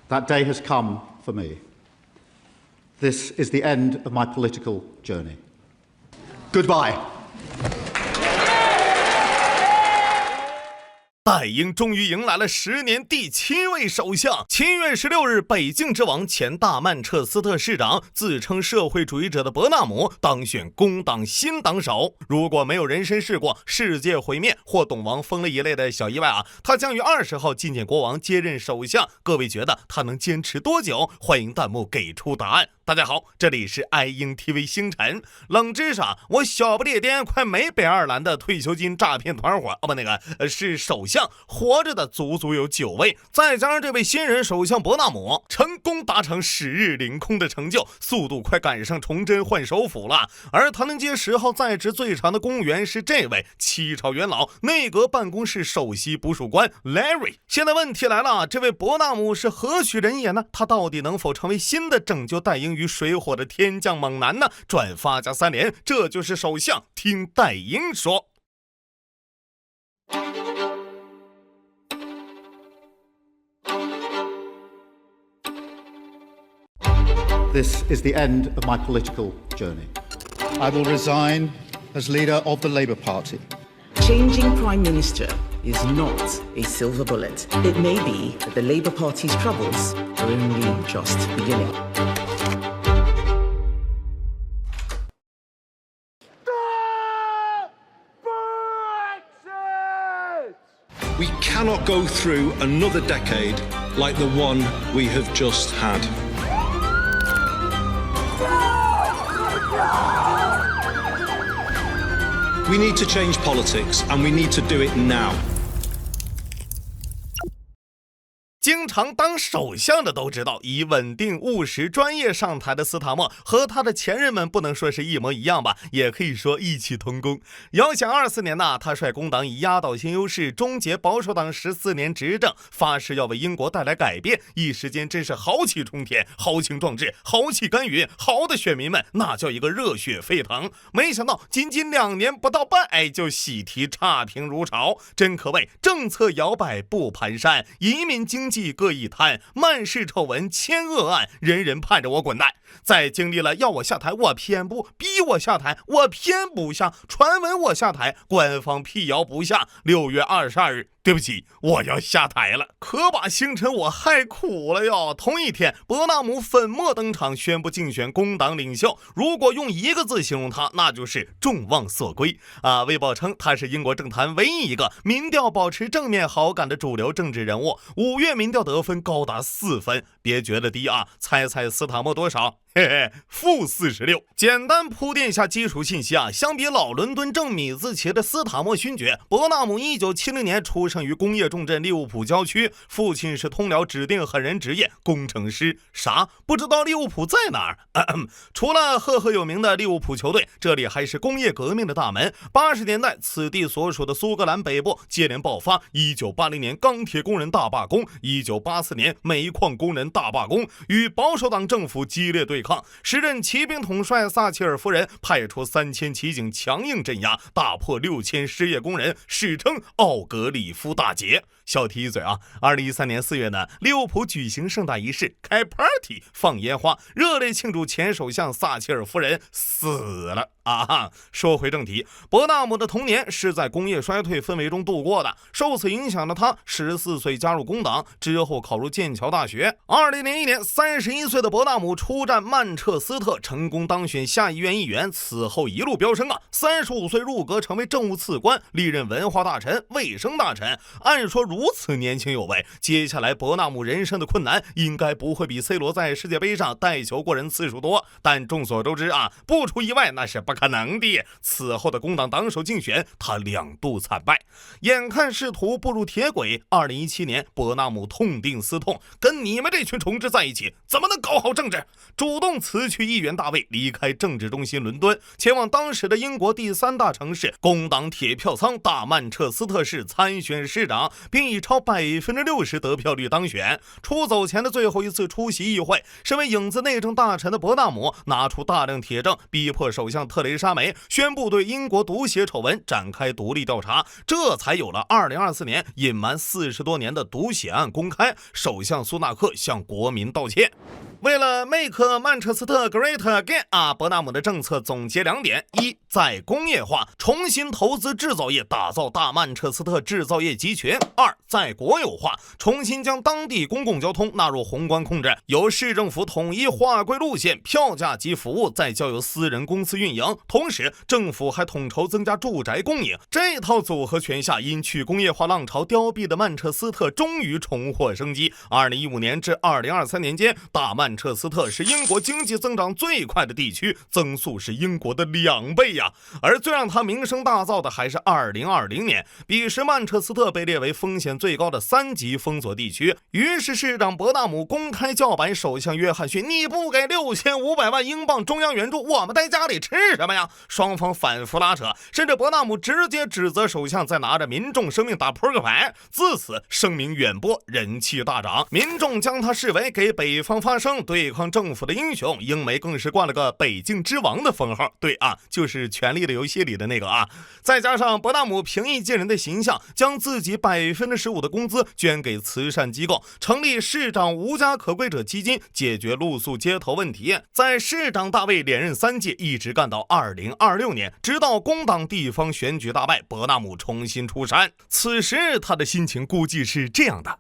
That day has come for me. This is the end of my political journey. Goodbye. 戴英终于迎来了10年第7位首相。7月16日，北境之王、前大曼彻斯特市长、自称社会主义者的伯纳姆当选工党新党首。如果没有人身事故、世界毁灭或懂王疯了一类的小意外他将于20号觐见国王，接任首相。各位觉得他能坚持多久？欢迎弹幕给出答案。大家好，这里是爱英 TV 星辰。冷知识我小不列颠快没北爱尔兰的退休金诈骗团伙是首相活着的足足有9位，再加上这位新人首相伯纳姆，成功达成10日凌空的成就，速度快赶上崇祯换首辅了。而唐宁街10号在职最长的公务员是这位7朝元老、内阁办公室首席捕鼠官 Larry。 现在问题来了，这位伯纳姆是何许人也呢？他到底能否成为新的拯救戴英于水火的天降猛男呢？转发加3连，这就是首相，听戴英说。This is the end of my political journey. I will resign as leader of the Labour Party. Changing Prime Minister is not a silver bullet. It may be that the Labour Party's troubles are only just beginning. We cannot go through another decade like the one we have just had. We need to change politics, and we need to do it now. 经常当首相的都知道，以稳定、务实、专业上台的斯塔默和他的前任们不能说是一模一样吧，也可以说异曲同工。遥想24年他率工党以压倒性优势终结保守党14年执政，发誓要为英国带来改变，一时间真是豪气冲天、豪情壮志、豪气干云，豪的选民们那叫一个热血沸腾。没想到仅仅2年不到半，就喜提差评如潮，真可谓政策摇摆不蹒跚，移民经济各一摊，曼氏丑闻千恶案，人人盼着我滚蛋。在经历了要我下台我偏不，逼我下台我偏不下，传闻我下台，官方辟谣不下，6月22日对不起，我要下台了，可把星辰我害苦了哟。同一天，伯纳姆粉墨登场，宣布竞选工党领袖。如果用1个字形容他，那就是众望所归卫报称他是英国政坛唯一一个民调保持正面好感的主流政治人物。5月民调得分高达4分，别觉得低猜猜斯塔默多少？-46。简单铺垫一下基础信息相比老伦敦正米字旗的斯塔默勋爵，伯纳姆1970年出生于工业重镇利物浦郊区，父亲是通辽指定狠人职业工程师。啥？不知道利物浦在哪儿？除了赫赫有名的利物浦球队，这里还是工业革命的大门。80年代，此地所属的苏格兰北部接连爆发1980年钢铁工人大罢工，1984年煤矿工人大罢工，与保守党政府激烈对抗。时任骑兵统帅撒切尔夫人派出3000骑警强硬镇压，大破6000失业工人，史称奥格里夫大捷。小提一嘴2013年4月呢，利物浦举行盛大仪式，开 party 放烟花，热烈庆祝前首相撒切尔夫人死了说回正题，伯纳姆的童年是在工业衰退氛围中度过的，受此影响的他14岁加入工党，之后考入剑桥大学。2001年31岁的伯纳姆出战曼彻斯特，成功当选下议院议员，此后一路飙升35岁入阁成为政务次官，历任文化大臣、卫生大臣。按说如此年轻有为，接下来伯纳姆人生的困难应该不会比 C 罗在世界杯上带球过人次数多，但众所周知不出意外那是不可能的。此后的工党党首竞选他2度惨败，眼看仕途步入铁轨。2017年伯纳姆痛定思痛，跟你们这群虫子在一起怎么能搞好政治，主动辞去议员大位，离开政治中心伦敦，前往当时的英国第3大城市工党铁票仓大曼彻斯特市参选市长，并均以超60%得票率当选。出走前的最后一次出席议会，身为影子内政大臣的伯纳姆拿出大量铁证，逼迫首相特蕾莎梅宣布对英国毒血丑闻展开独立调查，这才有了2024年隐瞒40多年的毒血案公开，首相苏纳克向国民道歉。为了 Make 曼彻斯特 Great Again 伯纳姆的政策总结2点：一、再工业化，重新投资制造业，打造大曼彻斯特制造业集群；二、再国有化，重新将当地公共交通纳入宏观控制，由市政府统一划归路线、票价及服务，再交由私人公司运营。同时，政府还统筹增加住宅供应。这套组合拳下，因去工业化浪潮凋敝的曼彻斯特终于重获生机。2015年至2023年间，大曼彻斯特是英国经济增长最快的地区，增速是英国的2倍呀。而最让他名声大噪的还是2020年，彼时曼彻斯特被列为风险最高的3级封锁地区。于是市长伯纳姆公开叫板首相约翰逊：“你不给6500万英镑中央援助，我们在家里吃什么呀？”双方反复拉扯，甚至伯纳姆直接指责首相在拿着民众生命打扑克牌。自此声名远播，人气大涨，民众将他视为给北方发声、对抗政府的英雄。英媒更是冠了个北境之王的封号。对啊，就是权力的游戏里的那个啊。再加上伯纳姆平易近人的形象，将自己15%的工资捐给慈善机构，成立市长无家可归者基金，解决露宿街头问题。在市长大卫连任3届，一直干到2026年，直到工党地方选举大败，伯纳姆重新出山。此时他的心情估计是这样的：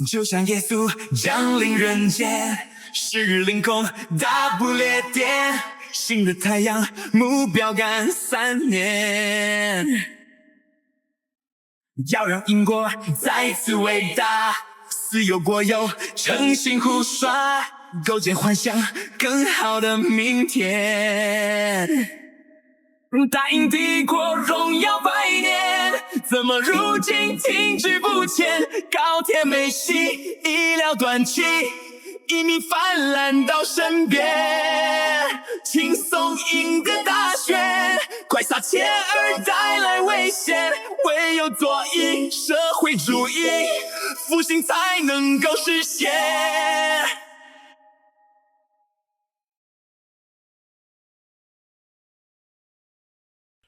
就像耶稣降临人间，是日凌空大不列颠，新的太阳目标感3年，要让英国再次伟大，私有国有诚信互刷，构建幻想更好的明天。大英帝国荣耀100年，怎么如今停滞不前？高铁没戏，医疗短缺，移民泛滥到身边，轻松赢得大选，快撒切尔带来危险，唯有左翼社会主义复兴才能够实现。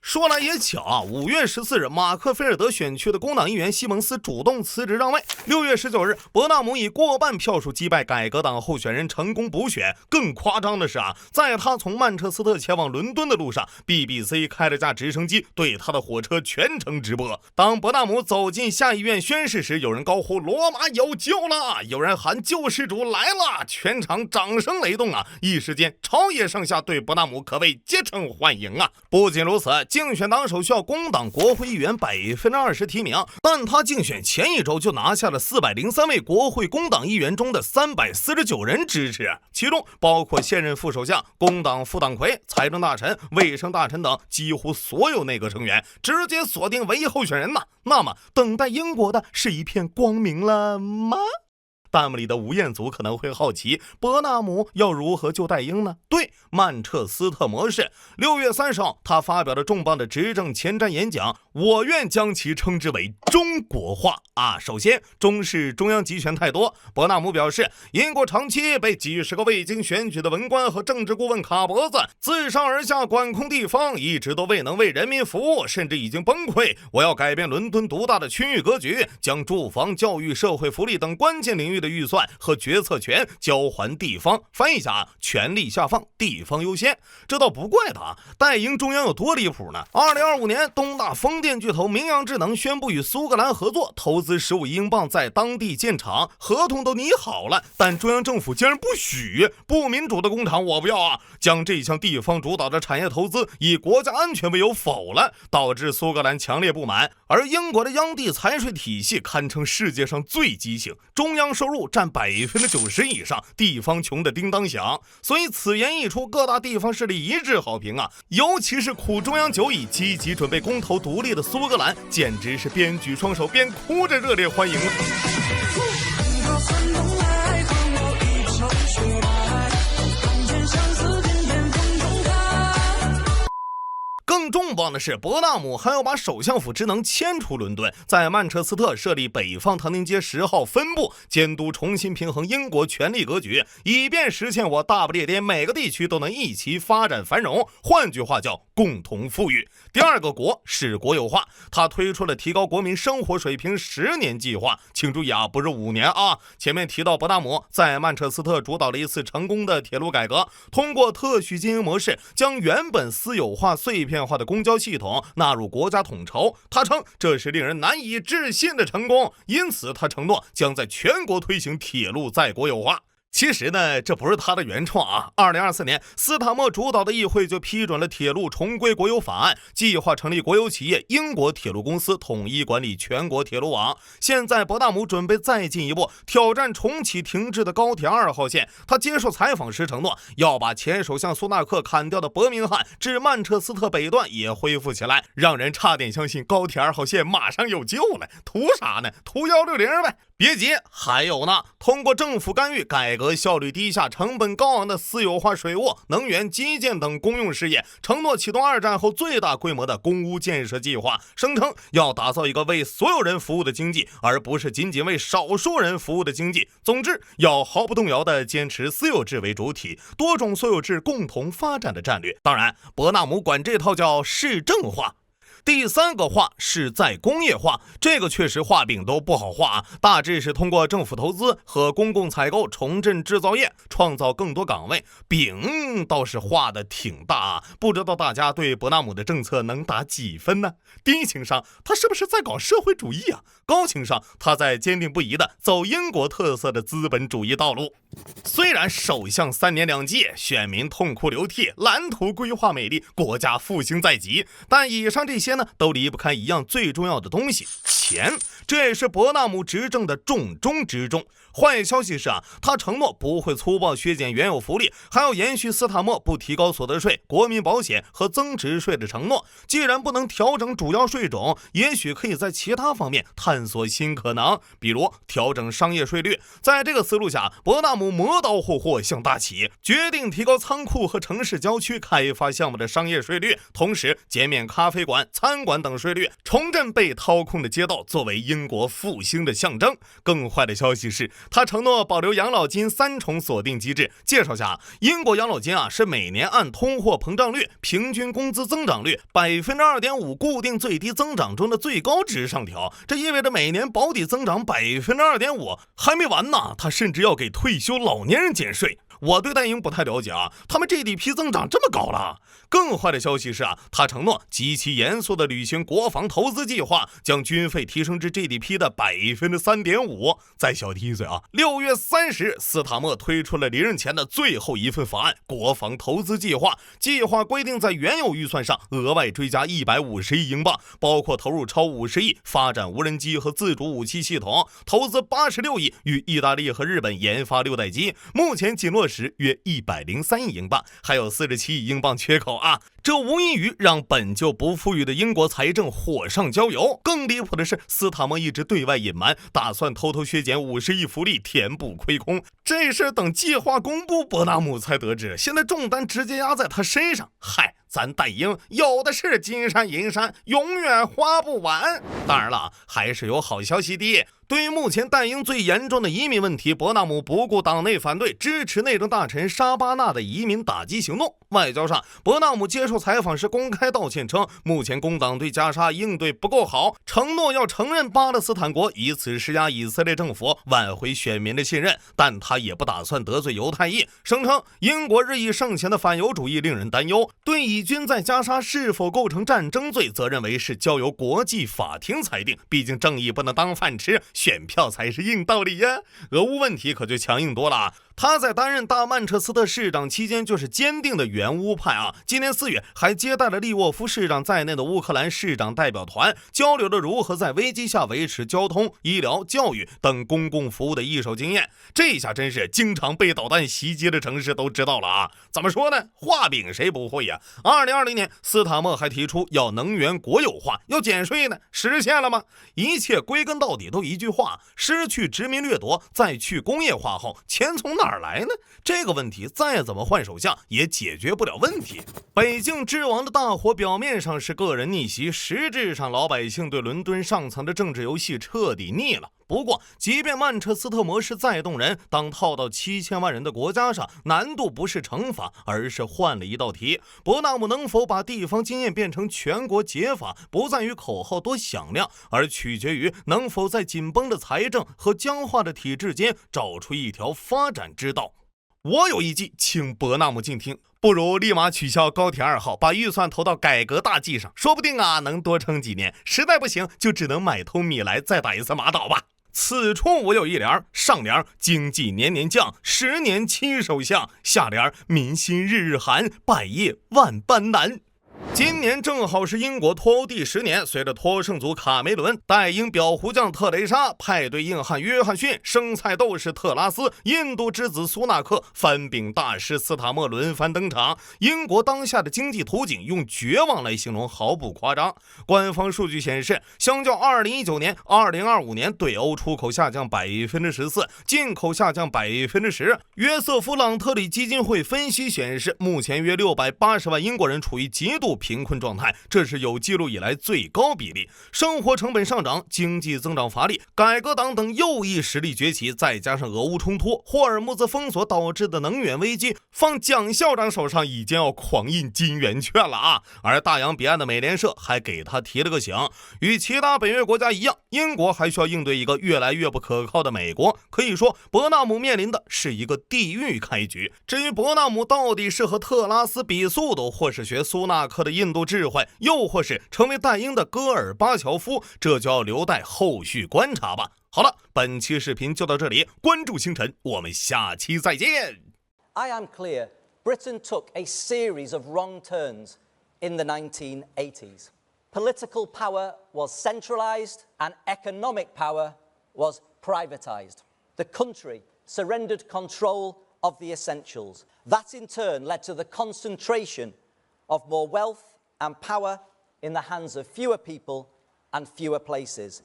说来也巧啊，5月14日，马克菲尔德选区的工党议员西蒙斯主动辞职让位。6月19日，伯纳姆以过半票数击败改革党候选人，成功补选。更夸张的是在他从曼彻斯特前往伦敦的路上， BBC 开了架直升机对他的火车全程直播。当伯纳姆走进下议院宣誓时，有人高呼罗马有救了，有人喊救世主来了，全场掌声雷动一时间朝野上下对伯纳姆可谓竭诚欢迎不仅如此，竞选党首需要工党国会议员20%提名，但他竞选前一周就拿下了403位国会工党议员中的349人支持，其中包括现任副首相、工党副党魁、财政大臣、卫生大臣等几乎所有内阁成员，直接锁定唯一候选人那么等待英国的是一片光明了吗？弹幕里的吴彦祖可能会好奇，伯纳姆要如何救代英呢？对，曼彻斯特模式。6月30号，他发表了重磅的执政前瞻演讲，我愿将其称之为中国化首先，中是中央集权太多。伯纳姆表示，英国长期被几十个未经选举的文官和政治顾问卡脖子，自上而下管控地方，一直都未能为人民服务，甚至已经崩溃。我要改变伦敦独大的区域格局，将住房、教育、社会福利等关键领域的预算和决策权交还地方。翻译一下权力下放，地方优先。这倒不怪他代英中央有多离谱呢？2025年，东大风电巨头明阳智能宣布与苏格兰合作，投资15亿英镑在当地建厂，合同都拟好了，但中央政府竟然不许，不民主的工厂我不要将这项地方主导的产业投资以国家安全为由否了，导致苏格兰强烈不满。而英国的央地财税体系堪称世界上最畸形，中央收入占90%以上，地方穷得叮当响。所以此言一出，各大地方势力一致好评尤其是苦中央久矣、积极准备公投独立的苏格兰，简直是边举双手边哭着热烈欢迎了。更重磅的是，伯纳姆还要把首相府职能迁出伦敦，在曼彻斯特设立北方唐宁街10号分部，监督重新平衡英国权力格局，以便实现我大不列颠每个地区都能一起发展繁荣，换句话叫共同富裕。第二个国是国有化，他推出了提高国民生活水平10年计划，请注意啊，不是5年啊。前面提到伯纳姆在曼彻斯特主导了一次成功的铁路改革，通过特许经营模式将原本私有化碎片化的公交系统纳入国家统筹，他称这是令人难以置信的成功，因此他承诺将在全国推行铁路再国有化。其实呢，这不是他的原创啊。2024年，斯塔默主导的议会就批准了铁路重归国有法案，计划成立国有企业英国铁路公司，统一管理全国铁路网。现在伯纳姆准备再进一步，挑战重启停滞的高铁2号线。他接受采访时承诺，要把前首相苏纳克砍掉的伯明翰至曼彻斯特北段也恢复起来，让人差点相信高铁2号线马上有救了。图啥呢？图160呗。别急，还有呢，通过政府干预改革效率低下、成本高昂的私有化水务、能源、基建等公用事业，承诺启动2战后最大规模的公屋建设计划，声称要打造一个为所有人服务的经济，而不是仅仅为少数人服务的经济。总之，要毫不动摇地坚持私有制为主体、多种所有制共同发展的战略。当然，伯纳姆管这套叫市政化。第三个化是再工业化，这个确实画饼都不好画啊，大致是通过政府投资和公共采购重振制造业，创造更多岗位。饼倒是画的挺大啊，不知道大家对伯纳姆的政策能打几分呢？低情商，他是不是在搞社会主义啊？高情商，他在坚定不移的走英国特色的资本主义道路。虽然首相3年2届，选民痛哭流涕，蓝图规划美丽，国家复兴在即，但以上这些呢，都离不开一样最重要的东西——钱。这也是伯纳姆执政的重中之重。坏消息是啊，他承诺不会粗暴削减原有福利，还要延续斯塔默不提高所得税、国民保险和增值税的承诺。既然不能调整主要税种，也许可以在其他方面探索新可能，比如调整商业税率。在这个思路下，伯纳姆磨刀霍霍向大起，决定提高仓库和城市郊区开发项目的商业税率，同时减免咖啡馆、餐馆等税率，重振被掏空的街道，作为英国复兴的象征。更坏的消息是，他承诺保留养老金3重锁定机制。介绍下，英国养老金啊是每年按通货膨胀率、平均工资增长率 2.5% 固定最低增长中的最高值上调，这意味着每年保底增长 2.5%。 还没完呢，他甚至要给退休老年人减税。我对戴英不太了解啊，他们 GDP 增长这么高了。更坏的消息是啊，他承诺极其严肃地履行国防投资计划，将军费提升至 GDP 的 3.5%。再小提一嘴啊，6月30日，斯塔默推出了离任前的最后一份法案——国防投资计划。计划规定在原有预算上额外追加150亿英镑，包括投入超50亿发展无人机和自主武器系统，投资86亿与意大利和日本研发6代机，目前仅落实约103亿英镑，还有47亿英镑缺口啊！这无异于让本就不富裕的英国财政火上浇油。更离谱的是，斯塔默一直对外隐瞒，打算偷偷削减50亿福利，填补亏空。这事等计划公布，伯纳姆才得知，现在重担直接压在他身上。嗨，咱戴英有的是金山银山，永远花不完。当然了，还是有好消息的。对于目前戴英最严重的移民问题，伯纳姆不顾党内反对，支持内政大臣沙巴纳的移民打击行动。外交上，伯纳姆接受采访时公开道歉称，目前工党对加沙应对不够好，承诺要承认巴勒斯坦国，以此施压以色列政府挽回选民的信任。但他也不打算得罪犹太裔，声称英国日益盛行的反犹主义令人担忧，对以军在加沙是否构成战争罪，则认为是交由国际法庭裁定，毕竟正义不能当饭吃，选票才是硬道理呀。俄乌问题可就强硬多了。他在担任大曼彻斯特市长期间就是坚定的原乌派啊。今年4月还接待了利沃夫市长在内的乌克兰市长代表团，交流了如何在危机下维持交通、医疗、教育等公共服务的一手经验。这下真是经常被导弹袭击的城市都知道了啊。怎么说呢？画饼谁不会呀？2020年，斯塔默还提出要能源国有化，要减税呢，实现了吗？一切归根到底都一句话：失去殖民掠夺，再去工业化后，钱从哪儿来呢？这个问题再怎么换首相也解决不了问题。北京之王的大火表面上是个人逆袭，实质上老百姓对伦敦上层的政治游戏彻底腻了。不过，即便曼彻斯特模式再动人，当套到7000万人的国家上，难度不是乘法，而是换了一道题。伯纳姆能否把地方经验变成全国解法，不在于口号多响亮，而取决于能否在紧绷的财政和僵化的体制间找出一条发展之道。我有一计，请伯纳姆静听。不如立马取消高铁2号，把预算投到改革大计上，说不定能多撑几年。实在不行，就只能买通米莱，再打一次马岛吧。此处我有一联，上联经济年年降，10年7首相；下联民心日日寒，百业万般难。今年正好是英国脱欧第10年，随着脱圣祖卡梅伦、带英裱糊匠特蕾莎、派对硬汉约翰逊、生菜斗士特拉斯、印度之子苏纳克、翻饼大师斯塔默轮番登场，英国当下的经济图景用绝望来形容毫不夸张。官方数据显示，相较2019年、2025年对欧出口下降14%，进口下降10%。约瑟夫·朗特里基金会分析显示，目前约680万英国人处于极度贫困状态，这是有记录以来最高比例。生活成本上涨，经济增长乏力，改革党等右翼实力崛起，再加上俄乌冲突、霍尔木兹封锁导致的能源危机，放蒋校长手上已经要狂印金圆券了啊！而大洋彼岸的美联社还给他提了个醒，与其他北约国家一样，英国还需要应对一个越来越不可靠的美国。可以说，伯纳姆面临的是一个地狱开局。至于伯纳姆到底是和特拉斯比速度，或是学苏纳克的印度智慧，又或是成为带英的戈尔巴乔夫，这就要留待后续观察吧。好了，本期视频就到这里，关注星辰，我们下期再见。 I am clear Britain took a series of wrong turns in the 1980s. Political power was centralised and economic power was privatised. The country surrendered control of the essentials. That in turn led to the concentration of more wealth and power in the hands of fewer people and fewer places.